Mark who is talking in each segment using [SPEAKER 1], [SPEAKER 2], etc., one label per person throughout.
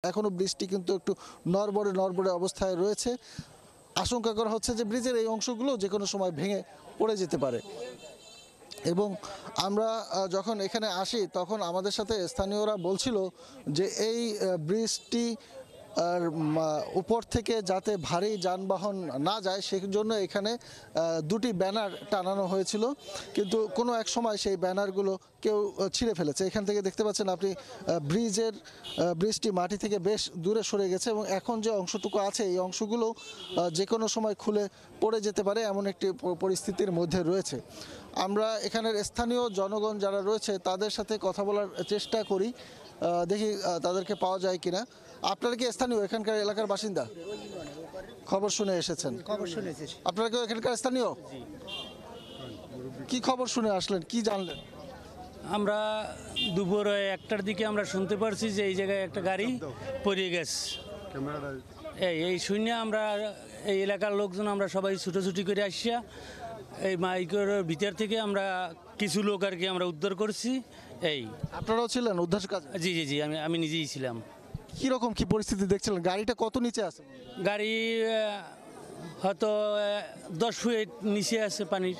[SPEAKER 1] এখনো ব্রিজটি কিন্তু একটু নড়বড়ে নড়বড়ে অবস্থায় রয়েছে। আশঙ্কা করা হচ্ছে যে ব্রিজের এই অংশগুলো যে কোনো সময় ভেঙে পড়ে যেতে পারে। এবং আমরা যখন এখানে আসি তখন আমাদের সাথে স্থানীয়রা বলছিল যে এই ব্রিজটি আর উপর থেকে যাতে ভারী যানবাহন না যায় সেজন্য এখানে দুটি ব্যানার টানানো হয়েছিল, কিন্তু কোনো এক সময় সেই ব্যানারগুলো কেউ ছিঁড়ে ফেলেছে। এখান থেকে দেখতে পাচ্ছেন আপনি ব্রিজটি মাটি থেকে বেশ দূরে সরে গেছে এবং এখন যে অংশটুকু আছে এই অংশগুলো যে কোনো সময় খুলে পড়ে যেতে পারে এমন একটি পরিস্থিতির মধ্যে রয়েছে। আমরা এখানের স্থানীয় জনগণ যারা রয়েছে তাদের সাথে কথা বলার চেষ্টা করি, দেখি তাদেরকে পাওয়া যায় কিনা। আপনারা কি স্থানীয় এখানকার এলাকার বাসিন্দা? খবর শুনে এসেছেন? আপনারা কেউ এখানকার স্থানীয়? কি খবর শুনে আসলেন, কি জানলেন?
[SPEAKER 2] আমরা দুপুর 1টার দিকে আমরা শুনতে পারছি যে এই জায়গায় একটা গাড়ি পড়ে গেছে। এই শুনে আমরা এই এলাকার লোকজন আমরা সবাই ছুটোছুটি করে আসিয়া এই মাইকের ভিতর থেকে আমরা কিছু লোক আর কি আমরা উদ্ধার করছি।
[SPEAKER 1] আপনারাও ছিলেন উদ্ধার কাজে?
[SPEAKER 2] জি জি জি, আমি নিজেই ছিলাম।
[SPEAKER 1] কীরকম কি পরিস্থিতি দেখছিলেন? গাড়িটা কত নিচে আছে?
[SPEAKER 2] গাড়ি হয়তো 10 ফুট নিচে আছে পানির।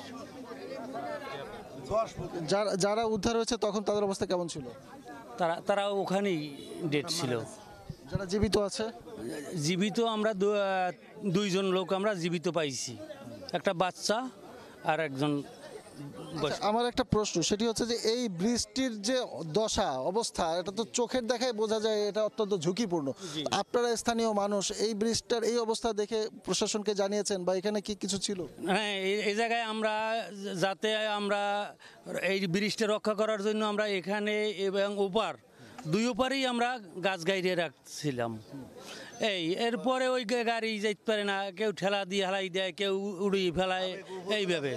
[SPEAKER 1] যারা উদ্ধার হয়েছে তখন তাদের অবস্থা কেমন ছিল?
[SPEAKER 2] তারা ওখানেই ডেড ছিল।
[SPEAKER 1] যারা জীবিত আছে?
[SPEAKER 2] জীবিত আমরা দুইজন লোক আমরা জীবিত পাইছি, একটা বাচ্চা আর একজন।
[SPEAKER 1] আমার একটা প্রশ্ন, সেটি হচ্ছে যে এই ব্রিজটির যে দশা অবস্থা এটা তো চোখের দেখায় বোঝা যায় এটা অত্যন্ত ঝুঁকিপূর্ণ। আপনারা স্থানীয় মানুষ এই ব্রিজটার এই অবস্থা দেখে প্রশাসনকে জানিয়েছেন বা এখানে কি কিছু ছিল?
[SPEAKER 2] হ্যাঁ, এই জায়গায় আমরা যাতে আমরা এই ব্রিজটা রক্ষা করার জন্য আমরা এখানে এবং ওপার দুই ওপারেই আমরা গাছ গাইড়ে রাখছিলাম। এরপরে ওই গাড়ি যাইতে পারে না, কেউ ঠেলা দিয়ে হালাই দেয়, কেউ উড়িয়ে ফেলায় এইভাবে।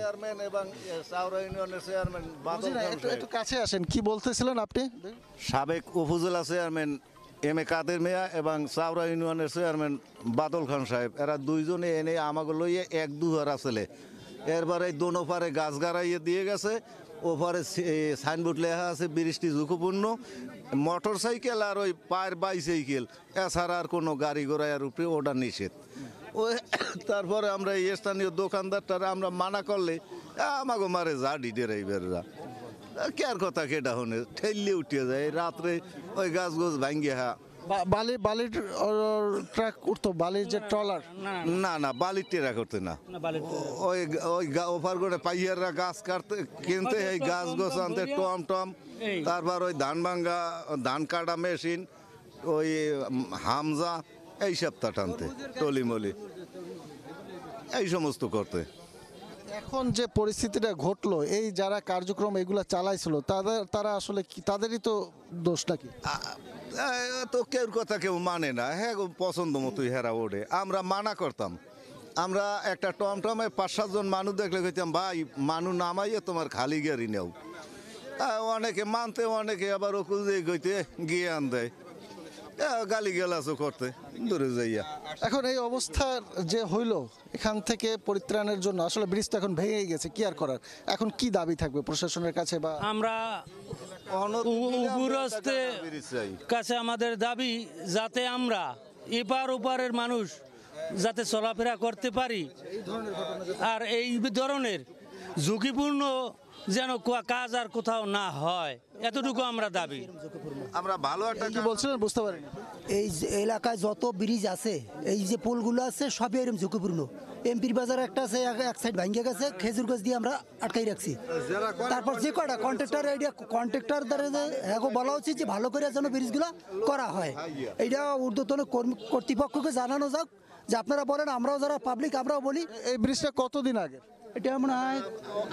[SPEAKER 1] একটু কাছে আসেন, কি বলতেছিলেন আপনি?
[SPEAKER 3] সাবেক উপজেলা চেয়ারম্যান এম.এ. কাদের মিয়া এবং চাওড়া ইউনিয়নের চেয়ারম্যান বাদল খান সাহেব, এরা দুইজনে এনে আমাকে লইয়ে এক দুহারা ছেলে এরবারে দোনো পারে গাছ গাড়াইয়ে দিয়ে গেছে। ওপারে সাইনবোর্ড লেখা আছে বৃষ্টি ঝুঁকিপূর্ণ, মোটর সাইকেল আর ওই পায়ের বাইসাইকেল এছাড়া আর কোনো গাড়ি ঘোড়ার উপরে ওটা নিষেধ। ওই তারপরে আমরা এই স্থানীয় দোকানদারটারা আমরা মানা করলে আমাকে মারে যা ডিটের এইবাররা কেয়ার কথা কেটা হনে ঠেললে উঠিয়ে যায় রাত্রে ওই গাছ গোছ ভাঙ্গিয়ে
[SPEAKER 1] বালির ট্রাক উঠতো, বালির যে ট্রলার?
[SPEAKER 3] না বালির টেরা করতে না, ওই ওপার করে পাইয়াররা গাছ কাটতে কিনতে এই গাছ গোছ আনতে টম তারপর ওই ধান ভাঙ্গা ধান কাটা মেশিন ওই হামজা এই সপ্তাহ টানতে টলিমলি এই সমস্ত করতে।
[SPEAKER 1] এখন যে পরিস্থিতিটা ঘটলো, এই যারা কার্যক্রম এগুলো চালাইছিল তারা আসলে কি তাদেরই তো দোষ নাকি?
[SPEAKER 3] তো কেউ কথা কেউ মানে না, হ্যাঁ পছন্দ মতোই হেরা ওঠে। আমরা মানা করতাম, আমরা একটা টমটমে 5-7 জন মানুষ দেখলে কইতাম ভাই মানুষ নামাইয়ে তোমার খালি গাড়ি নেও। অনেকে মানতে, অনেকে আবার ওকুল দিয়ে গইতে গিয়ে আন দেয়, গালি গেলাসও করতে দূরে যাইয়া।
[SPEAKER 1] এখন এই অবস্থা যে হইলো, এখান থেকে পরিত্রাণের জন্য আসলে ব্রিজটা এখন ভেঙে গেছে, কি আর করার? এখন কি দাবি থাকবে প্রশাসনের কাছে? বা
[SPEAKER 2] আমরা উপরস্থের কাছে আমাদের দাবি যাতে আমরা এপার ওপারের মানুষ যাতে চলাফেরা করতে পারি, আর এই ধরনের ঝুঁকিপূর্ণ যেন কাজ আর কোথাও না হয়, এতটুকু আমরা দাবি।
[SPEAKER 3] আমরা ভালো একটা
[SPEAKER 1] কি বলছিলেন বুঝতে পারিনি।
[SPEAKER 4] এই এলাকায় যত ব্রিজ আছে, এই যে পোলগুলো আছে সবই এরকম ঝুঁকিপূর্ণ। এমপির বাজার একটা আছে, এক সাইড ভাঙ্গে গেছে, খেজুর গাছ দিয়ে আমরা আটকাই রাখছি। তারপর যে কটা কন্ট্রাক্টর দ্বারা এখন বলা উচিত যে ভালো করে যেন ব্রিজগুলো করা হয়। এইটা ঊর্ধ্বতন কর্তৃপক্ষকে জানানো যাক যে আপনারা বলেন, আমরাও যারা পাবলিক আমরাও বলি।
[SPEAKER 1] এই ব্রিজটা কতদিন আগে?
[SPEAKER 4] এটা মনে হয়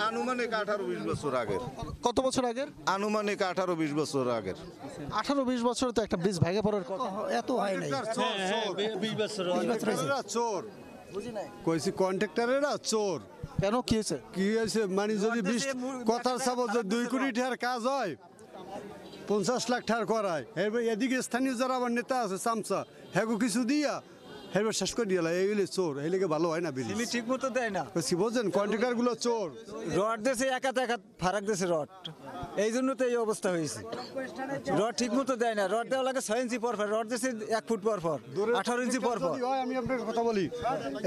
[SPEAKER 3] আনুমানিক 18-20 বছর আগের।
[SPEAKER 1] কত বছর আগের?
[SPEAKER 3] আনুমানিক 18-20 বছর আগের।
[SPEAKER 1] 18-20 বছর তো একটা ব্রিজ ভেঙে পড়ার কথা
[SPEAKER 4] এত হয় নাই।
[SPEAKER 2] 20 বছর
[SPEAKER 5] চোর কইছি, কন্ট্রাক্টরেরা চোর।
[SPEAKER 1] কেন, কি হয়েছে?
[SPEAKER 5] কি হয়েছে মানে যদি কথার সাবো যে 2 কোটি টাকার কাজ হয় 50 লাখ টাকা করায়, এদিকে স্থানীয় যারা আবার নেতা আছে চামচা হ্যাগো কিছু দিয়া হেরবার শেষ করে দিয়ে এই হলে চোর এই লেগে ভালো হয় না ব্রিজ
[SPEAKER 6] সিমি ঠিক মতো দেয় না,
[SPEAKER 5] বোঝেন কন্ট্রাক্টর গুলো চোর।
[SPEAKER 6] রড দেশে একাত ফারাক দেশে রড, এই জন্য তো এই অবস্থা হয়েছে। রড ঠিক মতো দেয় না, রড দেওয়া লাগে 6 ইঞ্চি পর পর, রড দেশে 1 ফুট পর পর, 18 ইঞ্চি পর পর।
[SPEAKER 5] যদি হয়, আমি আপনাকে কথা বলি,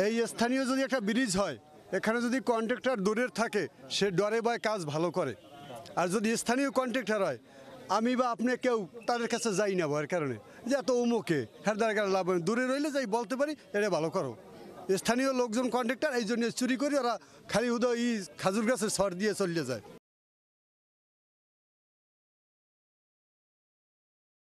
[SPEAKER 5] এই স্থানীয় যদি একটা ব্রিজ হয়, এখানে যদি কন্ট্রাক্টর দূরের থাকে সে ডরে ভয় কাজ ভালো করে। আর যদি স্থানীয় কন্ট্রাক্টর হয়, আমি বা আপনি কেউ তাদের কাছে যাই না ভয়ের কারণে, যে এত অমুকে হ্যাঁ দ্বারা লাভ হয়, দূরে রইলে যাই বলতে পারি এটা ভালো করো। স্থানীয় লোকজন কন্ট্রাক্টর এই জন্য চুরি করে ওরা খালি উদয় খাজুর গাছের সর দিয়ে চলে যায়।